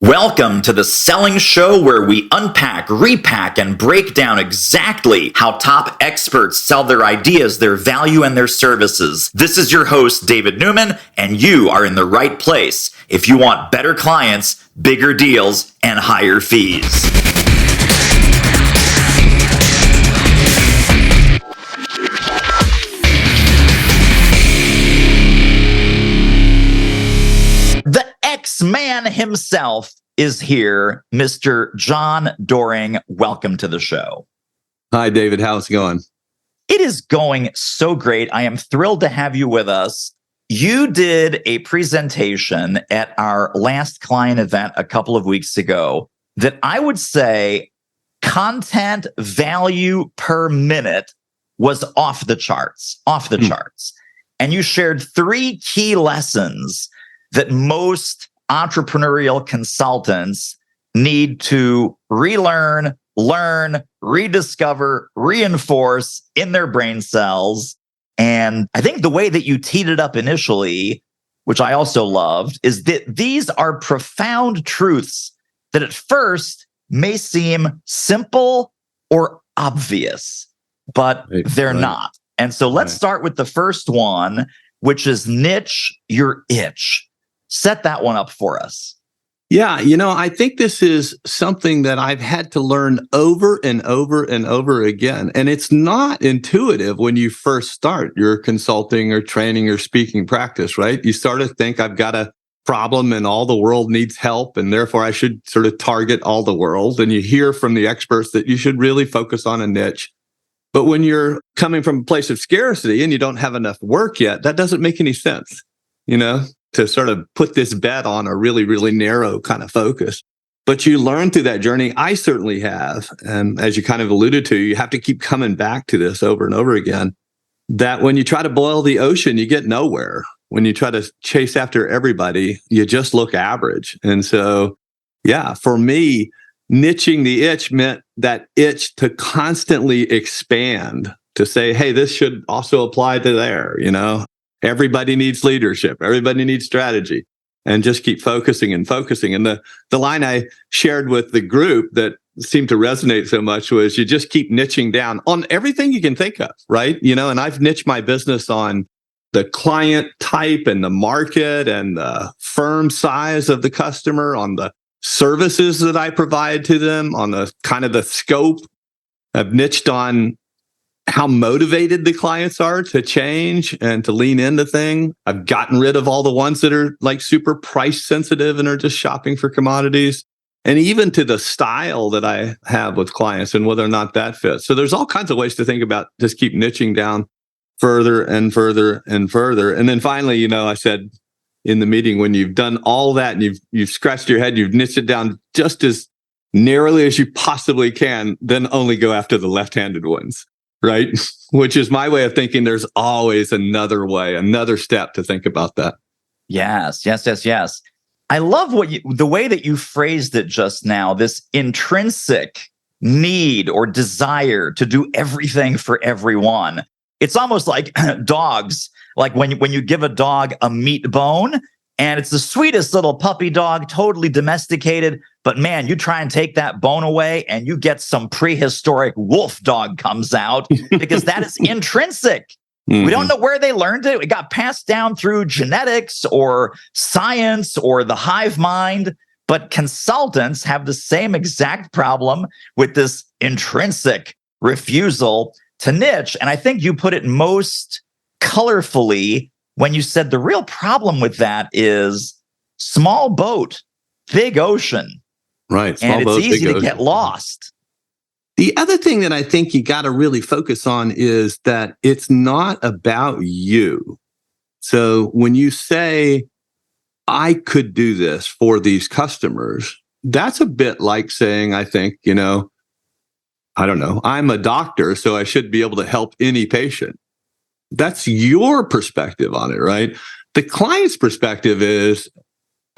Welcome to the Selling Show, where we unpack, repack, and break down exactly how top experts sell their ideas, their value, and their services. This is your host, David Newman, and you are in the right place if you want better clients, bigger deals, and higher fees. The X-Man himself is here, Mr. John Doehring. Welcome to the show. Hi, David. How's it going? It is going so great. I am thrilled to have you with us. You did a presentation at our last client event a couple of weeks ago that I would say content value per minute was off the charts. And you shared 3 key lessons that most entrepreneurial consultants need to relearn, learn, rediscover, reinforce in their brain cells. And I think the way that you teed it up initially, which I also loved, is that these are profound truths that at first may seem simple or obvious, but they're not. And so let's start with the first one, which is niche your itch. Set that one up for us. Yeah, I think this is something that I've had to learn over and over and over again. And it's not intuitive when you first start your consulting or training or speaking practice, right? You start to think, I've got a problem and all the world needs help, and therefore I should sort of target all the world. And you hear from the experts that you should really focus on a niche. But when you're coming from a place of scarcity and you don't have enough work yet, that doesn't make any sense, to sort of put this bet on a really, really narrow kind of focus. But you learn through that journey. I certainly have. And as you kind of alluded to, you have to keep coming back to this over and over again, that when you try to boil the ocean, you get nowhere. When you try to chase after everybody, you just look average. And so, yeah, for me, niching the itch meant that itch to constantly expand, to say, hey, this should also apply to there, Everybody needs leadership. Everybody needs strategy, and just keep focusing and focusing. And the line I shared with the group that seemed to resonate so much was, you just keep niching down on everything you can think of, right? And I've niched my business on the client type and the market and the firm size of the customer, on the services that I provide to them, on the kind of the scope. I've niched on how motivated the clients are to change and to lean into things. I've gotten rid of all the ones that are like super price sensitive and are just shopping for commodities, and even to the style that I have with clients and whether or not that fits. So there's all kinds of ways to think about just keep niching down further and further and further. And then finally, I said in the meeting, when you've done all that and you've scratched your head, you've niched it down just as narrowly as you possibly can, then only go after the left-handed ones. Right? Which is my way of thinking. There's always another way, another step to think about that. Yes. I love the way that you phrased it just now, this intrinsic need or desire to do everything for everyone. It's almost like dogs, like when you give a dog a meat bone, and it's the sweetest little puppy dog, totally domesticated. But man, you try and take that bone away and you get some prehistoric wolf dog comes out, because that is intrinsic. Mm-hmm. We don't know where they learned it. It got passed down through genetics or science or the hive mind. But consultants have the same exact problem with this intrinsic refusal to niche. And I think you put it most colorfully when you said the real problem with that is small boat, big ocean. Right. And it's easy to get lost. The other thing that I think you got to really focus on is that it's not about you. So when you say, I could do this for these customers, that's a bit like saying, I think, I don't know, I'm a doctor, so I should be able to help any patient. That's your perspective on it, right? The client's perspective is,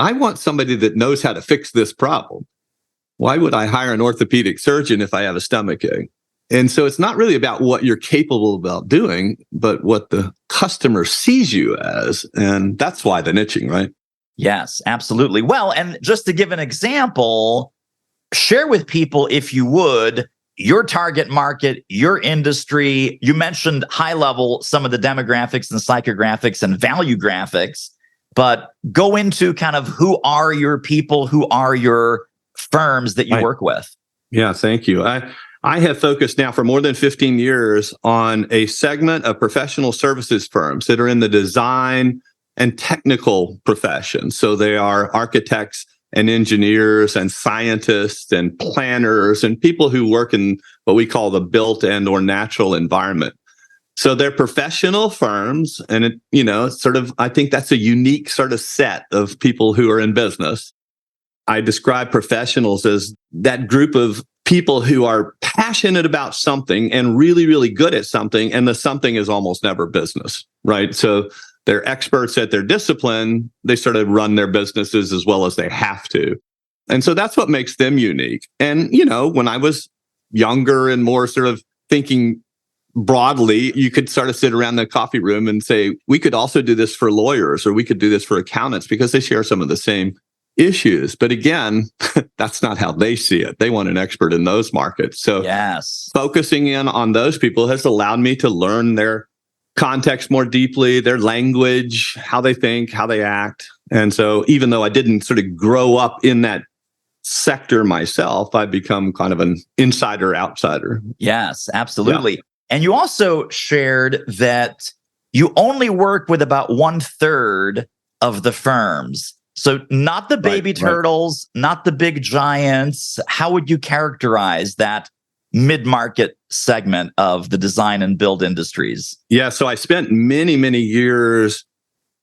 I want somebody that knows how to fix this problem. Why would I hire an orthopedic surgeon if I have a stomach ache? And so it's not really about what you're capable about doing, but what the customer sees you as. And that's why the niching, right? Yes, absolutely. Well, and just to give an example, share with people, if you would, your target market, your industry. You mentioned high level, some of the demographics and psychographics and value graphics, but go into kind of who are your people, who are your firms that you work with. Yeah, thank you. I have focused now for more than 15 years on a segment of professional services firms that are in the design and technical professions. So they are architects and engineers and scientists and planners and people who work in what we call the built and or natural environment. So they're professional firms, and I think that's a unique sort of set of people who are in business. I describe professionals as that group of people who are passionate about something and really, really good at something, and the something is almost never business, right? So they're experts at their discipline. They sort of run their businesses as well as they have to. And so that's what makes them unique. And, when I was younger and more sort of thinking broadly, you could sort of sit around the coffee room and say, we could also do this for lawyers, or we could do this for accountants, because they share some of the same issues. But again, that's not how they see it. They want an expert in those markets. So focusing in on those people has allowed me to learn their context more deeply, their language, how they think, how they act. And so even though I didn't sort of grow up in that sector myself, I've become kind of an insider outsider. Yes, absolutely. Yeah. And you also shared that you only work with about 1/3 of the firms. So not the baby turtles, not the big giants. How would you characterize that mid-market segment of the design and build industries? Yeah, so I spent many, many years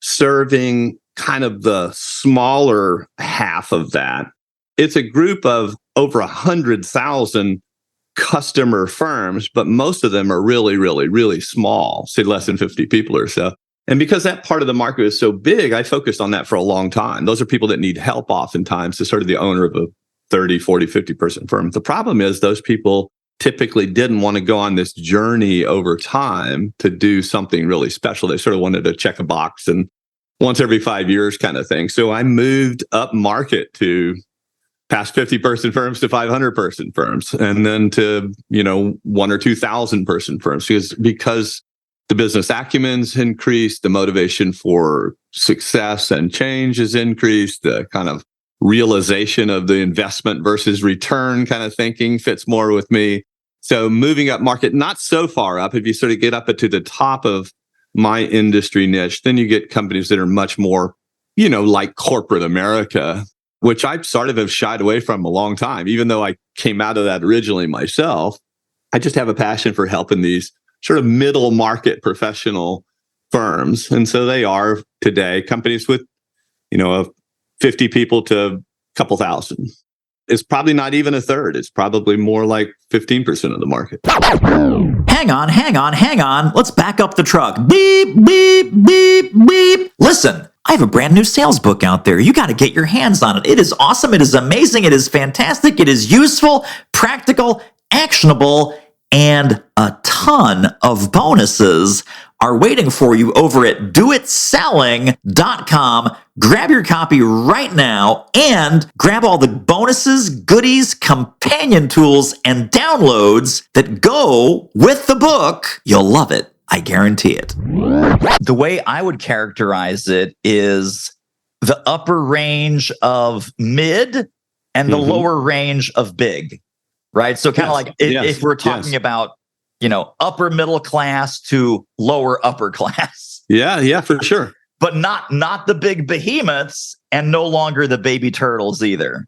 serving kind of the smaller half of that. It's a group of over 100,000 customer firms, but most of them are really, really, really small, say less than 50 people or so. And because that part of the market is so big, I focused on that for a long time. Those are people that need help oftentimes to sort of the owner of a 30, 40, 50 person firm. The problem is those people typically didn't want to go on this journey over time to do something really special. They sort of wanted to check a box and once every 5 years kind of thing. So I moved up market to past 50 person firms to 500 person firms, and then to, 1 or 2,000 person firms, because the business acumen's increased, the motivation for success and change has increased, the kind of realization of the investment versus return kind of thinking fits more with me. So moving up market, not so far up. If you sort of get up to the top of my industry niche, then you get companies that are much more, like corporate America, which I sort of have shied away from a long time. Even though I came out of that originally myself, I just have a passion for helping these sort of middle market professional firms. And so they are today companies with, 50 people to a couple thousand. It's probably not even 1/3. It's probably more like 15% of the market. Hang on. Let's back up the truck. Beep, beep, beep, beep. Listen, I have a brand new sales book out there. You got to get your hands on it. It is awesome. It is amazing. It is fantastic. It is useful, practical, actionable, and a ton of bonuses are waiting for you over at doitselling.com. Grab your copy right now and grab all the bonuses, goodies, companion tools, and downloads that go with the book. You'll love it. I guarantee it. The way I would characterize it is the upper range of mid and the lower range of big, right? So kind of like if we're talking about, upper middle class to lower upper class. Yeah, for sure. But not the big behemoths and no longer the baby turtles either.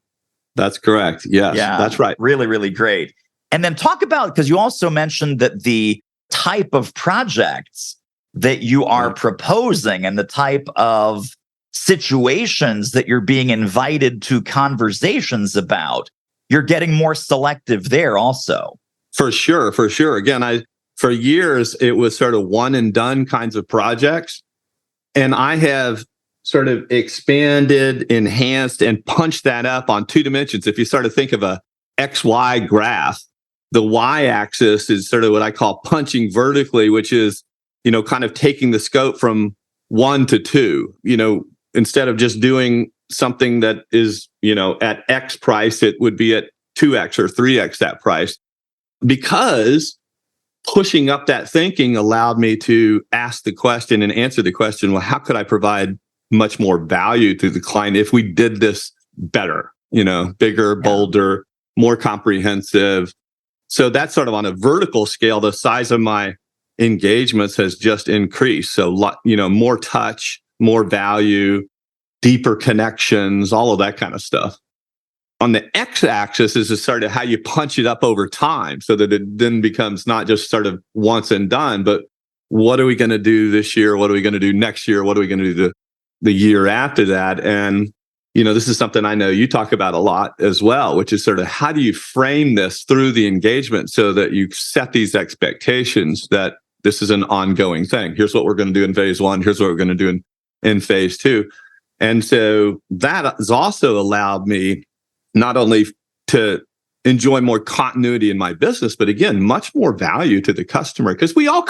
That's correct. Yes, that's right. Really, really great. And then talk about, because you also mentioned that the type of projects that you are proposing and the type of situations that you're being invited to conversations about, you're getting more selective there also. For sure. Again, for years, it was sort of one and done kinds of projects. And I have sort of expanded, enhanced, and punched that up on 2 dimensions. If you sort of think of a XY graph, the y-axis is sort of what I call punching vertically, which is, kind of taking the scope from 1 to 2. instead of just doing something that is, at X price, it would be at 2X or 3X that price. Because pushing up that thinking allowed me to ask the question and answer the question, well, how could I provide much more value to the client if we did this better, bigger, bolder, more comprehensive. So that's sort of on a vertical scale, the size of my engagements has just increased. So, more touch, more value, deeper connections, all of that kind of stuff. On the x-axis is sort of how you punch it up over time so that it then becomes not just sort of once and done, but what are we going to do this year? What are we going to do next year? What are we going to do the year after that? And, this is something I know you talk about a lot as well, which is sort of how do you frame this through the engagement so that you set these expectations that this is an ongoing thing. Here's what we're going to do in phase one. Here's what we're going to do in phase two. And so that has also allowed me not only to enjoy more continuity in my business, but again, much more value to the customer. Because we all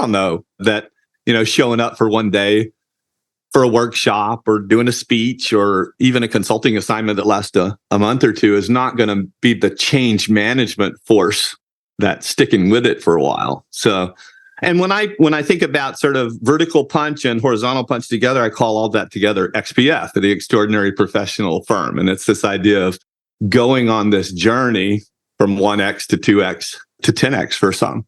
know that, showing up for one day for a workshop or doing a speech or even a consulting assignment that lasts a month or two is not going to be the change management force that's sticking with it for a while. So, and when I think about sort of vertical punch and horizontal punch together, I call all that together XPF, the Extraordinary Professional Firm. And it's this idea of going on this journey from 1X to 2X to 10X for some.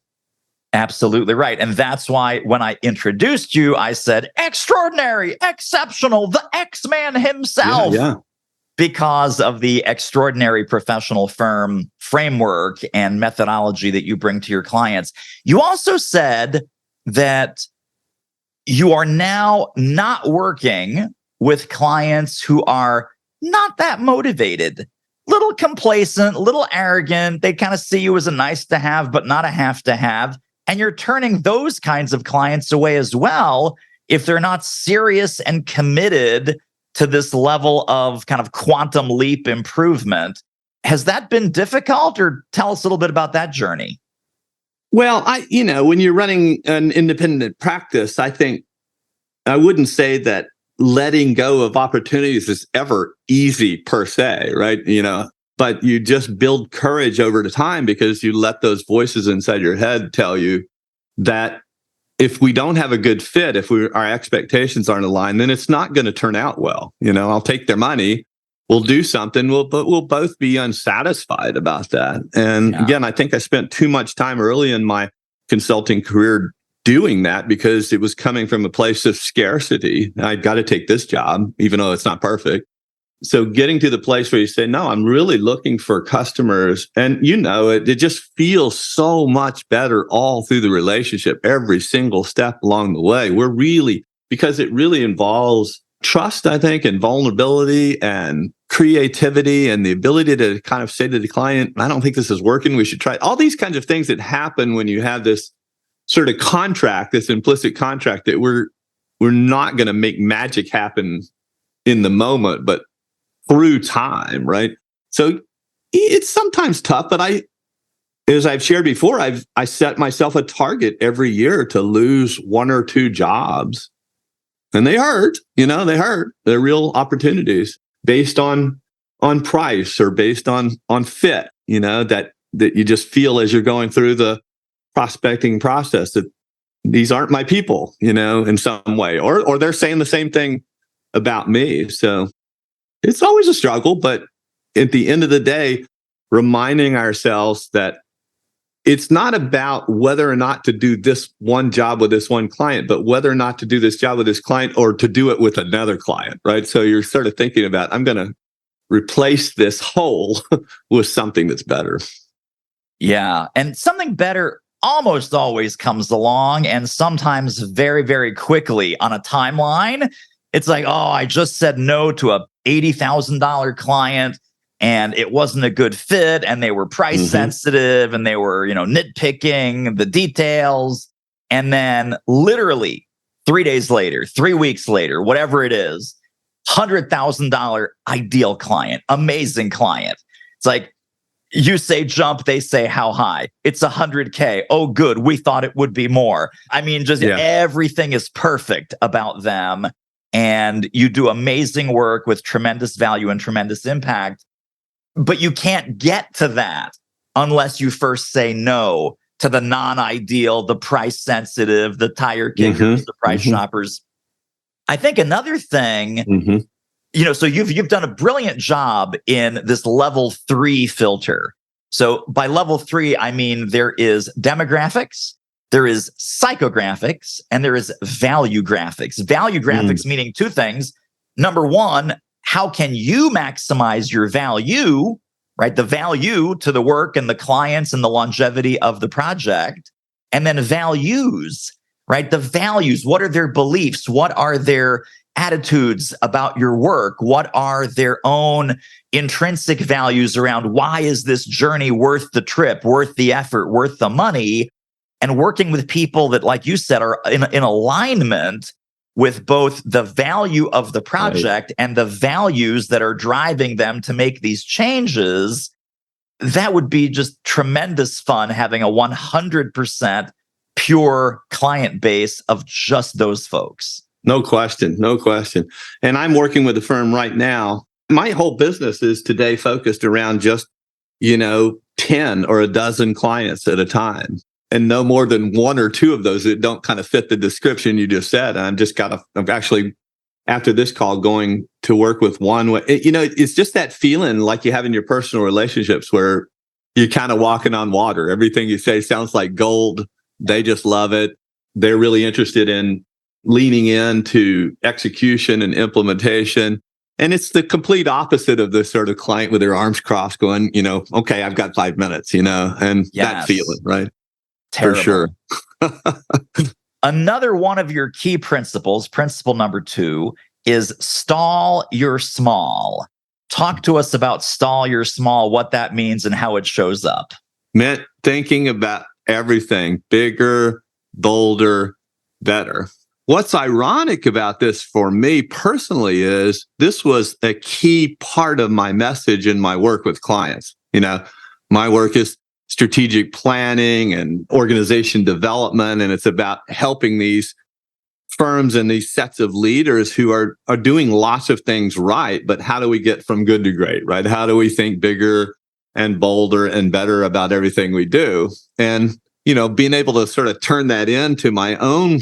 Absolutely right. And that's why when I introduced you, I said, extraordinary, exceptional, the X-Man himself. Yeah. Because of the extraordinary professional firm framework and methodology that you bring to your clients. You also said that you are now not working with clients who are not that motivated, little complacent, little arrogant. They kind of see you as a nice to have, but not a have to have. And you're turning those kinds of clients away as well if they're not serious and committed to this level of kind of quantum leap improvement. Has that been difficult, or tell us a little bit about that journey? Well, when you're running an independent practice, I think I wouldn't say that letting go of opportunities is ever easy per se, right? But you just build courage over the time because you let those voices inside your head tell you that if we don't have a good fit, if our expectations aren't aligned, then it's not going to turn out well. I'll take their money, we'll do something, but we'll both be unsatisfied about that. And again, I think I spent too much time early in my consulting career doing that because it was coming from a place of scarcity. I've got to take this job, even though it's not perfect. So getting to the place where you say, no, I'm really looking for customers. And it just feels so much better all through the relationship, every single step along the way. Because it really involves trust, I think, and vulnerability and creativity and the ability to kind of say to the client, I don't think this is working. We should try all these kinds of things that happen when you have this sort of contract, this implicit contract that we're not going to make magic happen in the moment, but through time, right? So it's sometimes tough, but as I've shared before, I set myself a target every year to lose one or two jobs. And they hurt, they hurt. They're real opportunities based on price or based on fit, that you just feel as you're going through the prospecting process that these aren't my people, in some way, or they're saying the same thing about me. So it's always a struggle, but at the end of the day, reminding ourselves that it's not about whether or not to do this one job with this one client, but whether or not to do this job with this client or to do it with another client, right? So you're sort of thinking about, I'm going to replace this hole with something that's better. Yeah. And something better almost always comes along, and sometimes very, very quickly on a timeline. It's like, oh, I just said no to a $80,000 client and it wasn't a good fit, and they were price sensitive, and they were, nitpicking the details. And then literally 3 days later, 3 weeks later, whatever it is, $100,000 ideal client, amazing client. It's like, you say jump, they say how high. It's 100K. Oh, good. We thought it would be more. I mean, just everything is perfect about them. and you do amazing work with tremendous value and tremendous impact. But you can't get to that unless you first say no to the non-ideal, the price sensitive, the tire kickers, the price shoppers. I think another thing, so you've done a brilliant job in this level 3 filter. So by level 3, I mean there is demographics, there is psychographics, and there is value graphics. Value graphics meaning two things. Number one, how can you maximize your value, right? The value to the work and the clients and the longevity of the project. And then values, right? The values, what are their beliefs? What are their attitudes about your work? What are their own intrinsic values around why is this journey worth the trip, worth the effort, worth the money? And working with people that, like you said, are in alignment with both the value of the project and the values that are driving them to make these changes, that would be just tremendous fun, having a 100% pure client base of just those folks. No question. And I'm working with a firm right now. My whole business is today focused around just, 10 or a dozen clients at a time. And no more than one or two of those that don't kind of fit the description you just said. I'm actually, after this call, going to work with one. It's just that feeling like you have in your personal relationships where you're kind of walking on water. Everything you say sounds like gold. They just love it. They're really interested in leaning into execution and implementation. And it's the complete opposite of the sort of client with their arms crossed going, okay, I've got 5 minutes, and that feeling, right? Terrible. For sure. Another one of your key principles, principle number 2, is stall your small. Talk to us about stall your small, what that means and how it shows up. Meant thinking about everything bigger, bolder, better. What's ironic about this for me personally is this was a key part of my message in my work with clients. My work is strategic planning and organization development, and it's about helping these firms and these sets of leaders who are doing lots of things right, but how do we get from good to great, right? How do we think bigger and bolder and better about everything we do? And, being able to sort of turn that into my own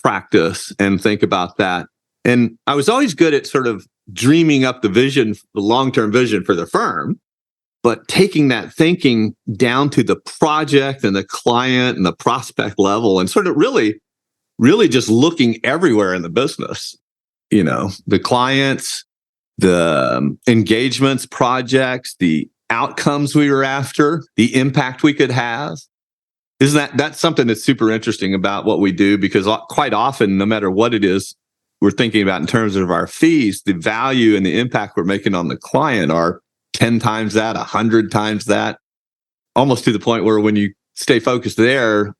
practice and think about that. And I was always good at sort of dreaming up the vision, the long-term vision for the firm, but taking that thinking down to the project and the client and the prospect level and sort of really just looking everywhere in the business, the clients, the engagements, projects, the outcomes we were after, the impact we could have. That's something that's super interesting about what we do, because quite often, no matter what it is we're thinking about in terms of our fees, the value and the impact we're making on the client are 10 times that, 100 times that, almost to the point where when you stay focused there,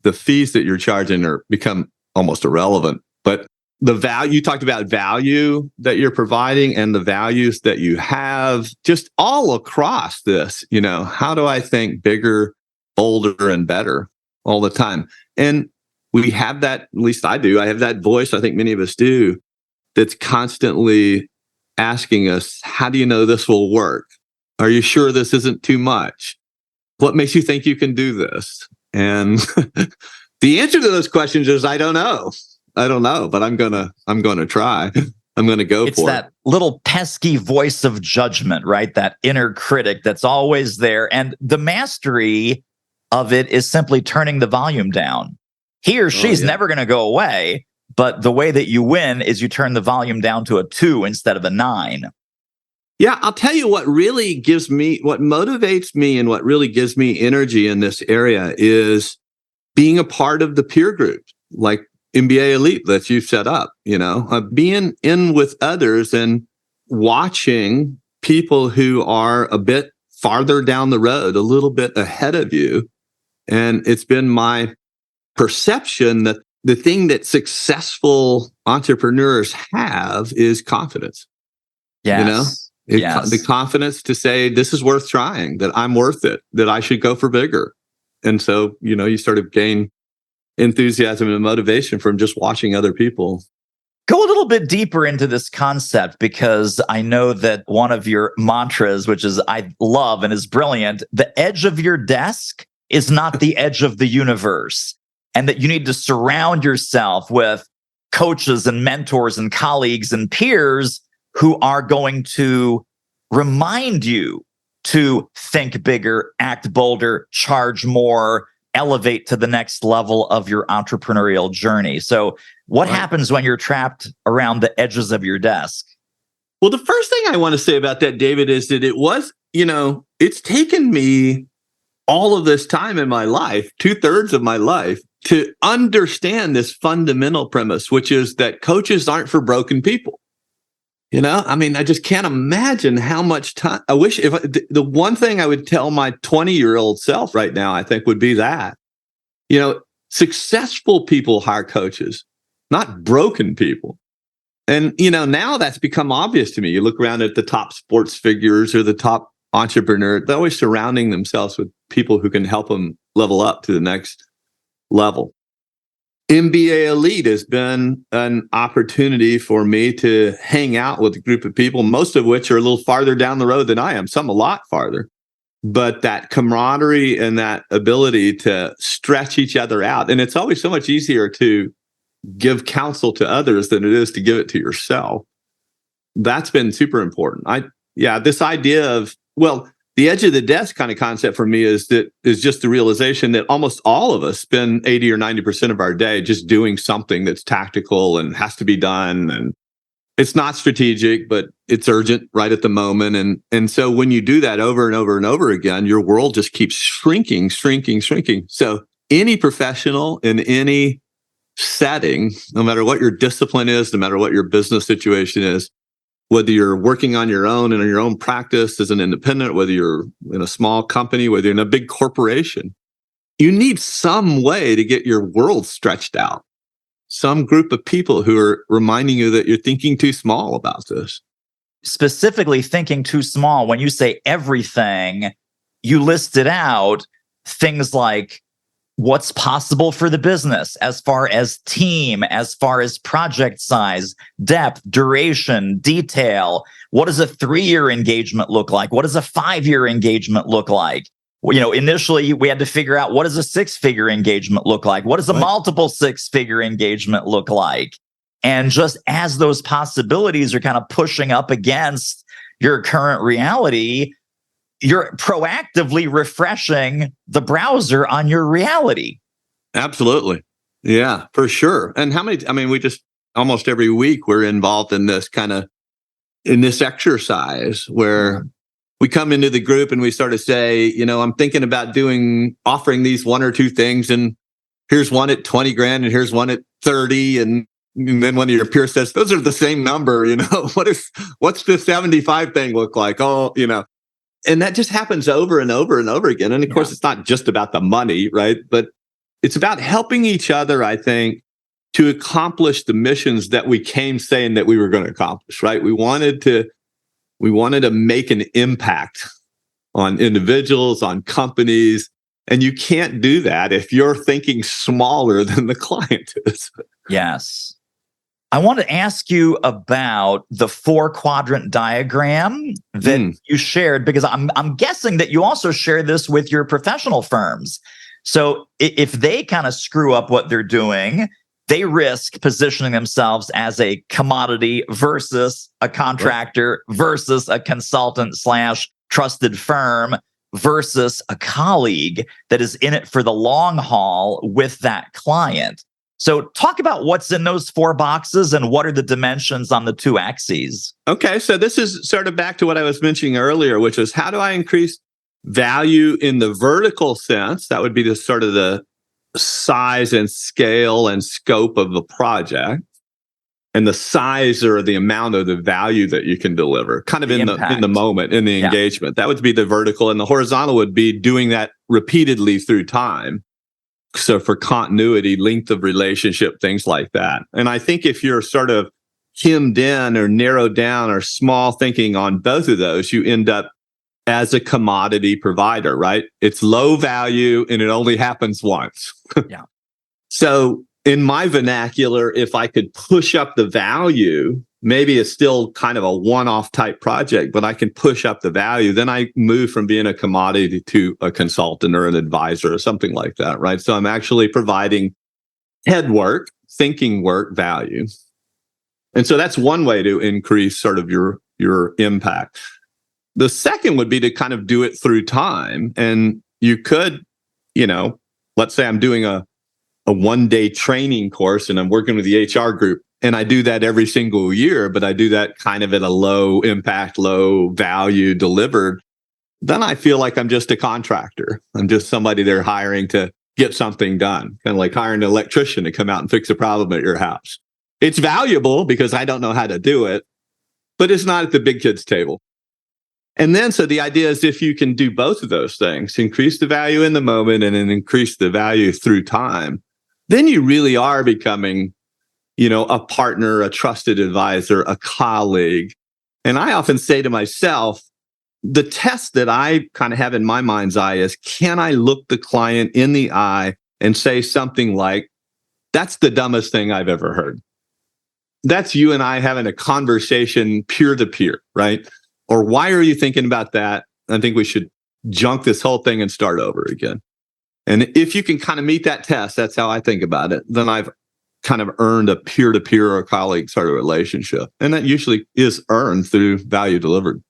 the fees that you're charging become almost irrelevant. But the value, you talked about value that you're providing and the values that you have just all across this, how do I think bigger, bolder, and better all the time? And we have that, at least I do. I have that voice, I think many of us do, that's constantly asking us, how do you know this will work? Are you sure this isn't too much? What makes you think you can do this? And the answer to those questions is, I don't know, but I'm gonna try. I'm gonna go for it. It's that little pesky voice of judgment, right? That inner critic that's always there. And the mastery of it is simply turning the volume down. He or she's never going to go away, but the way that you win is you turn the volume down to a 2 instead of a 9. Yeah, I'll tell you what motivates me and what really gives me energy in this area is being a part of the peer group, like MBA Elite that you've set up, being in with others and watching people who are a bit farther down the road, a little bit ahead of you. And it's been my perception that the thing that successful entrepreneurs have is confidence. Yes. The confidence to say, this is worth trying, that I'm worth it, that I should go for bigger. And so, you sort of gain enthusiasm and motivation from just watching other people Go a little bit deeper into this concept, because I know that one of your mantras, which is I love and is brilliant, the edge of your desk is not the edge of the universe, and that you need to surround yourself with coaches and mentors and colleagues and peers who are going to remind you to think bigger, act bolder, charge more, elevate to the next level of your entrepreneurial journey. So what happens when you're trapped around the edges of your desk? Well, the first thing I want to say about that, David, is that it was, it's taken me all of this time in my life, 2/3 of my life, to understand this fundamental premise, which is that coaches aren't for broken people. I just can't imagine how much time. I wish the one thing I would tell my 20-year-old self right now, I think, would be that, successful people hire coaches, not broken people. And, now that's become obvious to me. You look around at the top sports figures or the top entrepreneur, they're always surrounding themselves with people who can help them level up to the next level. MBA Elite has been an opportunity for me to hang out with a group of people, most of which are a little farther down the road than I am, some a lot farther. But that camaraderie and that ability to stretch each other out. And it's always so much easier to give counsel to others than it is to give it to yourself. That's been super important. This idea of, the edge of the desk kind of concept for me is just the realization that almost all of us spend 80 or 90% of our day just doing something that's tactical and has to be done. And it's not strategic, but it's urgent right at the moment. And so when you do that over and over and over again, your world just keeps shrinking. So any professional in any setting, no matter what your discipline is, no matter what your business situation is, whether you're working on your own and in your own practice as an independent, whether you're in a small company, whether you're in a big corporation, you need some way to get your world stretched out. Some group of people who are reminding you that you're thinking too small about this. Specifically thinking too small, when you say everything, you listed out things like what's possible for the business as far as team, as far as project size, depth, duration, detail. What does a 3-year engagement look like? What does a 5-year engagement look like? Initially we had to figure out, what does a 6-figure engagement look like? What does a multiple 6-figure engagement look like? And just as those possibilities are kind of pushing up against your current reality, you're proactively refreshing the browser on your reality. Absolutely. Yeah, for sure. And we just almost every week we're involved in this exercise where we come into the group and we sort of say, I'm thinking about offering these 1 or 2 things, and here's one at 20 grand and here's one at 30. And then one of your peers says, those are the same number, what's the 75 thing look like? And that just happens over and over and over again. And of course, it's not just about the money, right? But it's about helping each other, I think, to accomplish the missions that we came saying that we were going to accomplish, right? We wanted to make an impact on individuals, on companies. And you can't do that if you're thinking smaller than the client is. Yes. I want to ask you about the 4-quadrant diagram that you shared, because I'm guessing that you also share this with your professional firms. So if they kind of screw up what they're doing, they risk positioning themselves as a commodity versus a contractor versus a consultant / trusted firm versus a colleague that is in it for the long haul with that client. So talk about what's in those 4 boxes and what are the dimensions on the 2 axes. Okay, so this is sort of back to what I was mentioning earlier, which is how do I increase value in the vertical sense? That would be the sort of the size and scale and scope of the project, and the size or the amount of the value that you can deliver, kind of in the moment, in the engagement. That would be the vertical, and the horizontal would be doing that repeatedly through time. So for continuity, length of relationship, things like that. And I think if you're sort of hemmed in or narrowed down or small thinking on both of those, you end up as a commodity provider, right? It's low value and it only happens once. Yeah. So in my vernacular, if I could push up the value, maybe it's still kind of a one-off type project, but I can push up the value. Then I move from being a commodity to a consultant or an advisor or something like that, right? So I'm actually providing head work, thinking work, value. And so that's one way to increase sort of your impact. The second would be to kind of do it through time. And you could, let's say I'm doing a one-day training course and I'm working with the HR group, and I do that every single year, but I do that kind of at a low impact, low value delivered. Then I feel like I'm just a contractor. I'm just somebody they're hiring to get something done, kind of like hiring an electrician to come out and fix a problem at your house. It's valuable because I don't know how to do it, but it's not at the big kids table. And then, so the idea is if you can do both of those things, increase the value in the moment and then increase the value through time, then you really are becoming, a partner, a trusted advisor, a colleague. And I often say to myself, the test that I kind of have in my mind's eye is, can I look the client in the eye and say something like, that's the dumbest thing I've ever heard? That's you and I having a conversation peer to peer, right? Or why are you thinking about that? I think we should junk this whole thing and start over again. And if you can kind of meet that test, that's how I think about it, then I've kind of earned a peer-to-peer or colleague sort of relationship. And that usually is earned through value delivered.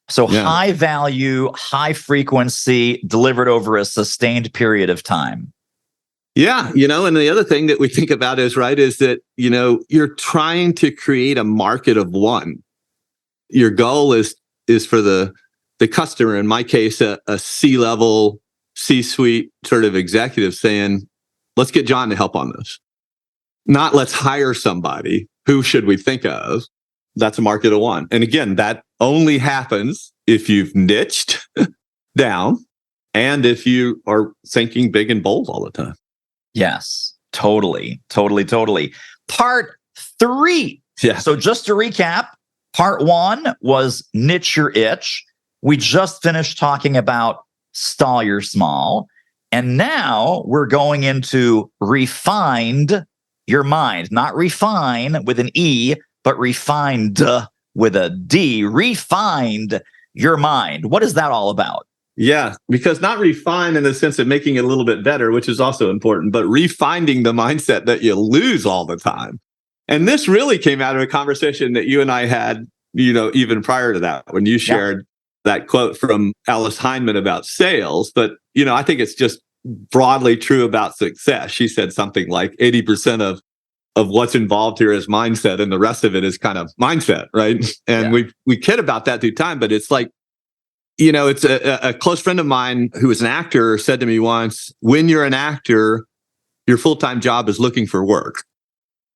So high value, high frequency, delivered over a sustained period of time. Yeah, and the other thing that we think about is that, you're trying to create a market of one. Your goal is for the customer, in my case, a C-level, C-suite sort of executive saying, let's get John to help on this. Not let's hire somebody. Who should we think of? That's a market of one. And again, that only happens if you've niched down and if you are thinking big and bold all the time. Yes, totally. Part 3. Yeah. So just to recap, part 1 was niche your itch. We just finished talking about stall your small. And now we're going into refined your mind, not refine with an E, but refined with a D. Refined your mind. What is that all about? Yeah, because not refine in the sense of making it a little bit better, which is also important, but refinding the mindset that you lose all the time. And this really came out of a conversation that you and I had, even prior to that, when you shared that quote from Alice Heinemann about sales. But, I think it's just broadly true about success. She said something like 80% of what's involved here is mindset, and the rest of it is kind of mindset, right? And we kid about that through time, but it's like, it's a close friend of mine who was an actor said to me once, when you're an actor, your full-time job is looking for work.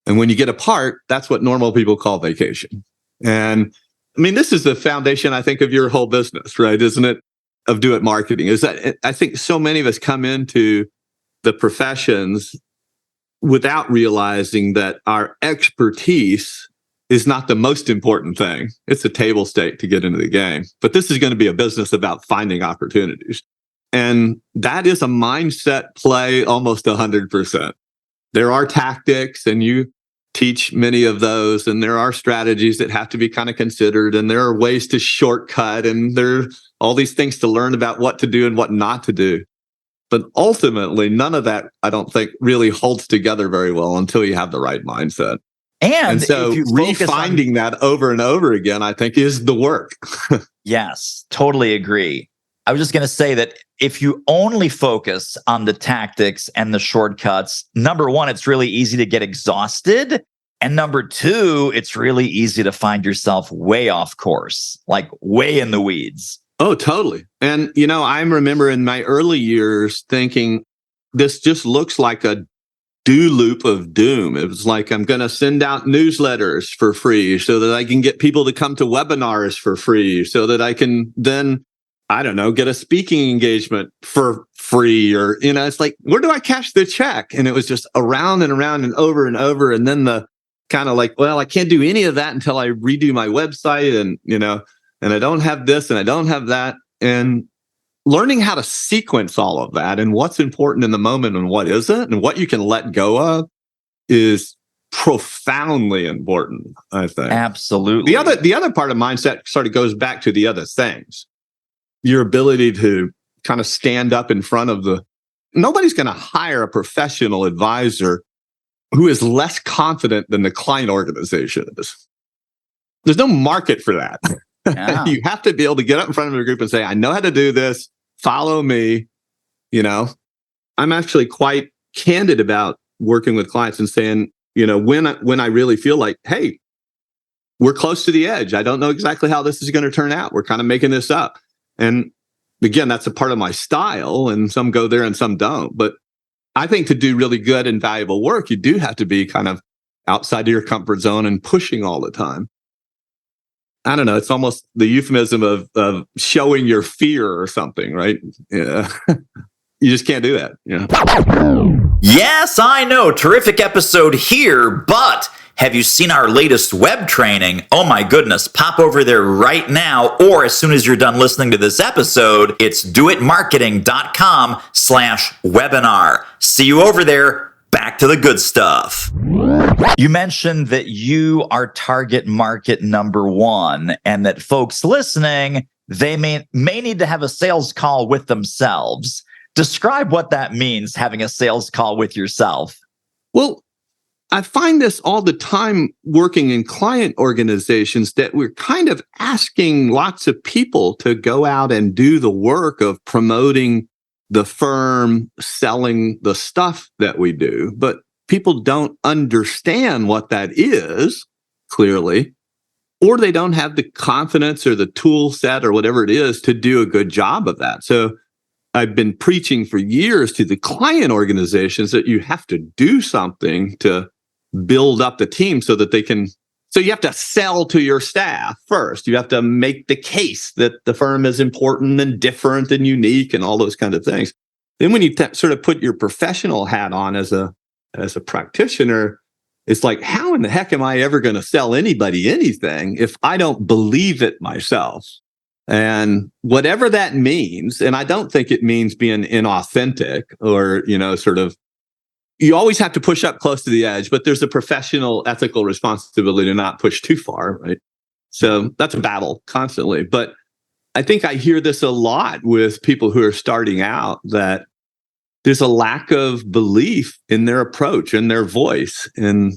And when you get a part, that's what normal people call vacation. And I mean, this is the foundation, I think, of your whole business, right? Isn't it? Of Do It Marketing. Is that I think so many of us come into the professions without realizing that our expertise is not the most important thing. It's a table stake to get into the game. But this is going to be a business about finding opportunities. And that is a mindset play almost 100%. There are tactics, and you teach many of those, and there are strategies that have to be kind of considered, and there are ways to shortcut, and there are all these things to learn about what to do and what not to do. But ultimately, none of that, I don't think, really holds together very well until you have the right mindset. And so refinding that over and over again, I think, is the work. Yes, totally agree. I was just going to say that if you only focus on the tactics and the shortcuts, number one, it's really easy to get exhausted. And number two, it's really easy to find yourself way off course, like way in the weeds. Oh, totally. And, I remember in my early years thinking, this just looks like a do loop of doom. It was like, I'm going to send out newsletters for free so that I can get people to come to webinars for free so that I can then, I don't know, get a speaking engagement for free, or, it's like, where do I cash the check? And it was just around and around and over and over. And then the kind of like, well, I can't do any of that until I redo my website, and, and I don't have this and I don't have that. And learning how to sequence all of that and what's important in the moment and what isn't, and what you can let go of, is profoundly important, I think. Absolutely. The other part of mindset sort of goes back to the other things. Your ability to kind of stand up in front of nobody's going to hire a professional advisor who is less confident than the client organization is. There's no market for that. Yeah. You have to be able to get up in front of a group and say, I know how to do this. Follow me. I'm actually quite candid about working with clients and saying, when I really feel like, hey, we're close to the edge. I don't know exactly how this is going to turn out. We're kind of making this up. And again, that's a part of my style, and some go there and some don't. But I think to do really good and valuable work, you do have to be kind of outside of your comfort zone and pushing all the time. I don't know. It's almost the euphemism of showing your fear or something, right? Yeah. You just can't do that. Yeah. Yes, I know. Terrific episode here, but have you seen our latest web training? Oh my goodness, pop over there right now, or as soon as you're done listening to this episode, it's doitmarketing.com/webinar. See you over there. Back to the good stuff. You mentioned that you are target market number one, and that folks listening, they may need to have a sales call with themselves. Describe what that means, having a sales call with yourself. Well, I find this all the time working in client organizations, that we're kind of asking lots of people to go out and do the work of promoting the firm, selling the stuff that we do. But people don't understand what that is clearly, or they don't have the confidence or the tool set or whatever it is to do a good job of that. So I've been preaching for years to the client organizations that you have to do something to build up the team so that they can. So you have to sell to your staff first. You have to make the case that the firm is important and different and unique and all those kinds of things. Then when you sort of put your professional hat on as a practitioner, it's like, how in the heck am I ever going to sell anybody anything if I don't believe it myself? And whatever that means, and I don't think it means being inauthentic or, sort of, you always have to push up close to the edge, but there's a professional ethical responsibility to not push too far, right? So that's a battle constantly. But I think I hear this a lot with people who are starting out, that there's a lack of belief in their approach and their voice. And,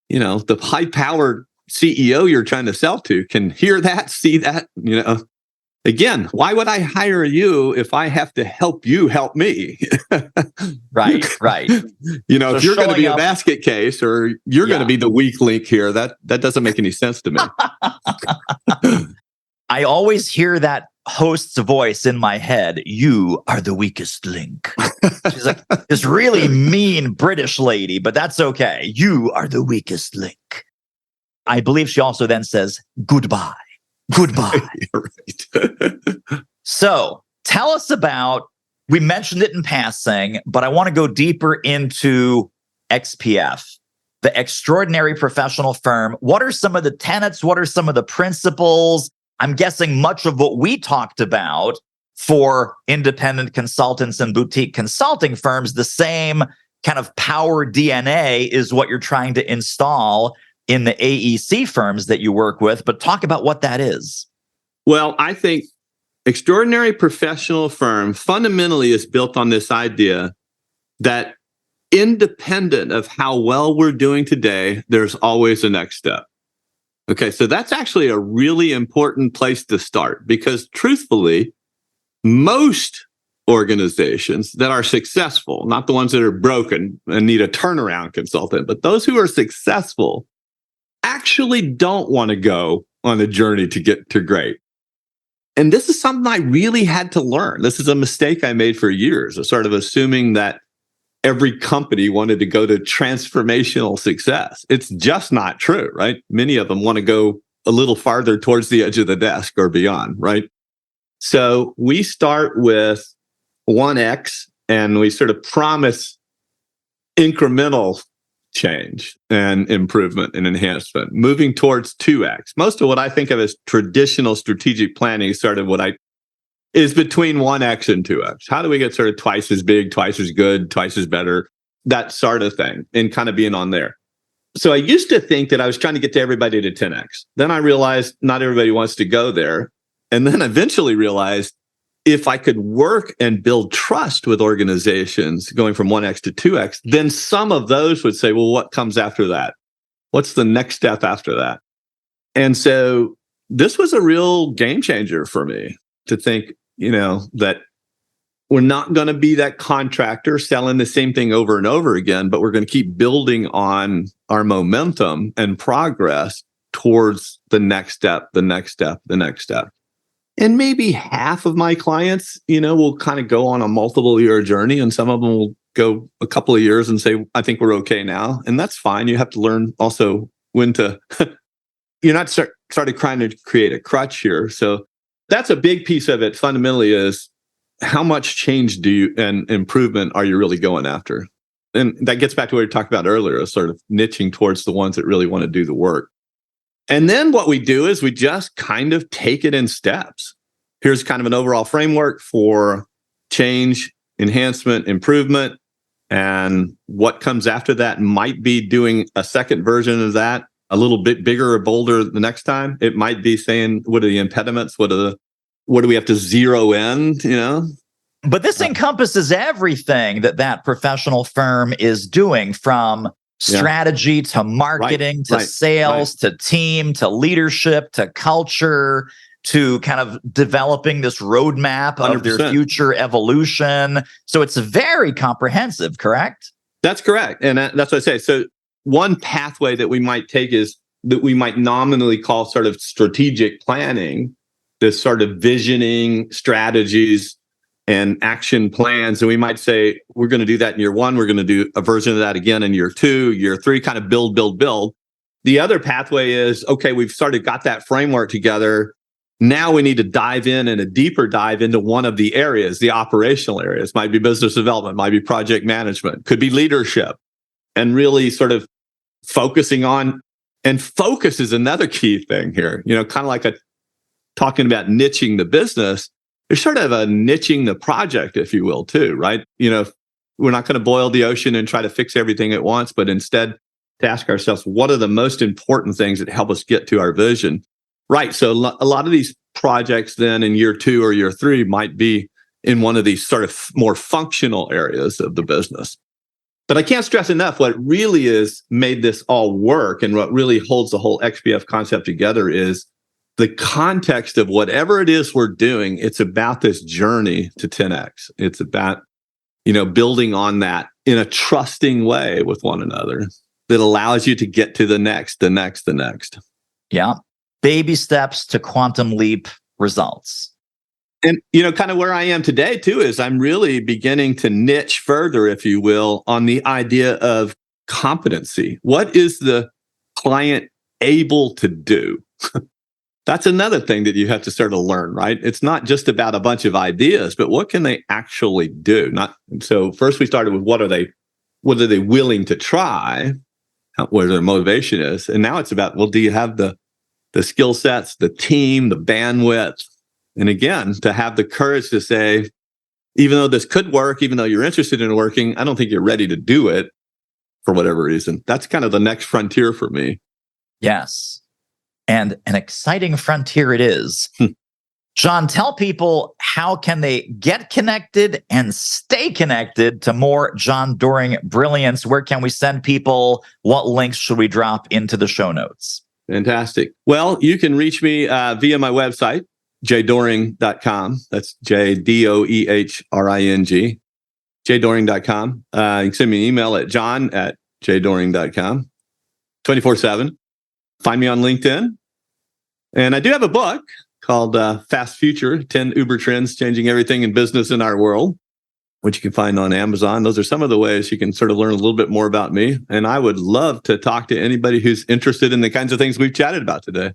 the high-powered CEO you're trying to sell to can hear that, see that, Again, why would I hire you if I have to help you help me? Right. So if you're going to be a basket case, or you're going to be the weak link here, that doesn't make any sense to me. I always hear that host's voice in my head. You are the weakest link. She's like this really mean British lady, but that's okay. You are the weakest link. I believe she also then says, goodbye. Goodbye. Right. So tell us about, we mentioned it in passing, but I want to go deeper into XPF, the Extraordinary Professional Firm. What are some of the tenets? What are some of the principles? I'm guessing much of what we talked about for independent consultants and boutique consulting firms, the same kind of power DNA is what you're trying to install in the AEC firms that you work with, but talk about what that is. Well, I think Extraordinary Professional Firm fundamentally is built on this idea that independent of how well we're doing today, there's always a next step. Okay, so that's actually a really important place to start, because truthfully, most organizations that are successful, not the ones that are broken and need a turnaround consultant, but those who are successful actually don't want to go on a journey to get to great. And this is something I really had to learn. This is a mistake I made for years, of sort of assuming that every company wanted to go to transformational success. It's just not true, right? Many of them want to go a little farther towards the edge of the desk or beyond, right? So we start with 1X and we sort of promise incremental change and improvement and enhancement, moving towards 2X. Most of what I think of as traditional strategic planning is between 1X and 2X. How do we get sort of twice as big, twice as good, twice as better? that sort of thing, and kind of being on there. So I used to think that I was trying to get to everybody to 10x. Then I realized not everybody wants to go there. And then eventually realized if I could work and build trust with organizations going from 1x to 2x, then some of those would say, well, what comes after that? What's the next step after that? And so this was a real game changer for me to think, that we're not going to be that contractor selling the same thing over and over again, but we're going to keep building on our momentum and progress towards the next step, the next step, the next step. And maybe half of my clients, will kind of go on a multiple year journey, and some of them will go a couple of years and say, I think we're okay now. And that's fine. You have to learn also when to, you're not started trying to create a crutch here. So that's a big piece of it fundamentally is, how much change and improvement are you really going after? And that gets back to what we talked about earlier, sort of niching towards the ones that really want to do the work. And then what we do is we just kind of take it in steps. Here's kind of an overall framework for change, enhancement, improvement. And what comes after that might be doing a second version of that, a little bit bigger or bolder the next time. It might be saying, what are the impediments? What do we have to zero in, But this encompasses everything that professional firm is doing, from strategy to marketing to sales to team to leadership to culture to kind of developing this roadmap 100%. Of their future evolution. So it's very comprehensive, correct? That's correct. And that's what I say. So one pathway that we might take is that we might nominally call sort of strategic planning, this sort of visioning, strategies, and action plans. And we might say, we're going to do that in year one. We're going to do a version of that again in year two, year three, kind of build. The other pathway is, okay, we've sort of got that framework together. Now we need to dive in and a deeper dive into one of the areas, the operational areas. Might be business development, might be project management, could be leadership, and really sort of focusing on, and focus is another key thing here, kind of like talking about niching the business. There's sort of a niching the project, if you will, too, right? We're not going to boil the ocean and try to fix everything at once, but instead to ask ourselves, what are the most important things that help us get to our vision? Right. So a lot of these projects then in year two or year three might be in one of these sort of more functional areas of the business. But I can't stress enough what really is made this all work, and what really holds the whole XPF concept together is the context of whatever it is we're doing. It's about this journey to 10x. It's about, building on that in a trusting way with one another that allows you to get to the next. Yeah. Baby steps to quantum leap results. And, kind of where I am today, too, is I'm really beginning to niche further, if you will, on the idea of competency. What is the client able to do? That's another thing that you have to start to learn, right? It's not just about a bunch of ideas, but what can they actually do? So first we started with what are they willing to try, where their motivation is. And now it's about, well, do you have the skill sets, the team, the bandwidth? And again, to have the courage to say, even though this could work, even though you're interested in working, I don't think you're ready to do it for whatever reason. That's kind of the next frontier for me. Yes. And an exciting frontier it is. John, tell people, how can they get connected and stay connected to more John Doehring brilliance? Where can we send people? What links should we drop into the show notes? Fantastic. Well, you can reach me via my website, jdoehring.com. That's JDOEHRING, jdoehring.com. You can send me an email at john@jdoehring.com, 24/7. Find me on LinkedIn. And I do have a book called Fast Future, 10 Uber Trends Changing Everything in Business in Our World, which you can find on Amazon. Those are some of the ways you can sort of learn a little bit more about me. And I would love to talk to anybody who's interested in the kinds of things we've chatted about today.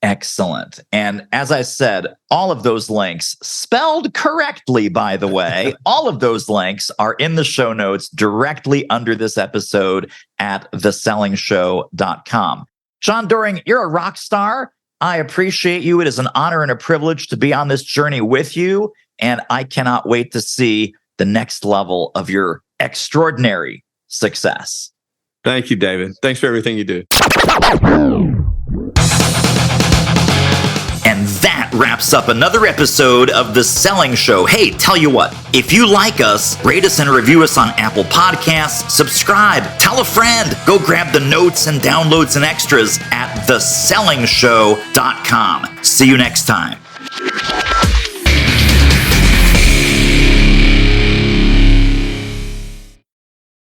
Excellent. And as I said, all of those links, spelled correctly, by the way, all of those links are in the show notes directly under this episode at thesellingshow.com. John Doehring, you're a rock star. I appreciate you. It is an honor and a privilege to be on this journey with you. And I cannot wait to see the next level of your extraordinary success. Thank you, David. Thanks for everything you do. And that wraps up another episode of The Selling Show. Hey, tell you what, if you like us, rate us and review us on Apple Podcasts, subscribe, tell a friend, go grab the notes and downloads and extras at thesellingshow.com. See you next time.